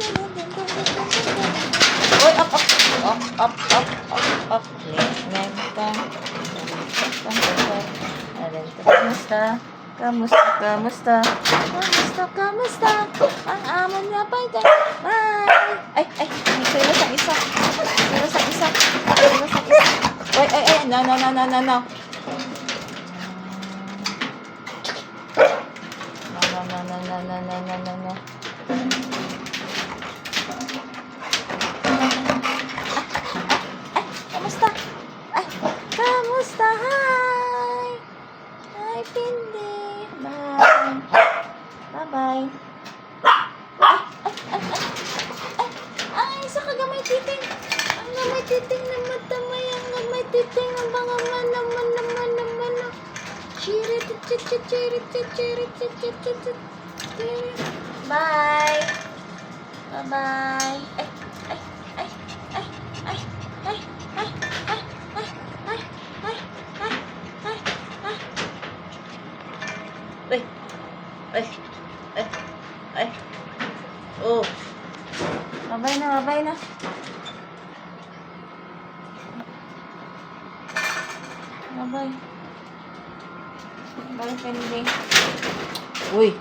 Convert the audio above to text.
Uy, up, up, up, up, up, up, up. Kamusta? Kamusta? Kamusta? Kamusta? Kamusta? Ang amo niya pa dyan. Ay, ay, sila sa isa. Sila sa isa. Sila sa isa. Ay, ay, ay, no, no, no, no, no, no. No, no, no, no, no, no, no, no, no. Kamusta? Ay, kamusta? Hi! Hi, Pindi. Bye. Bye-bye. Ay, sa kagamay titing. Ang gamay titing na matamay. Ang gamay titing ng mga naman. Bye. Bye-bye. Ay, ay, ay, ay, ay, ay, ay, ay, ay, ay, ay, ay, ay, ay. Ay, ay, ay, ay. Oh. Babay na, babay na. Babay. Bye, Pindi. Uy.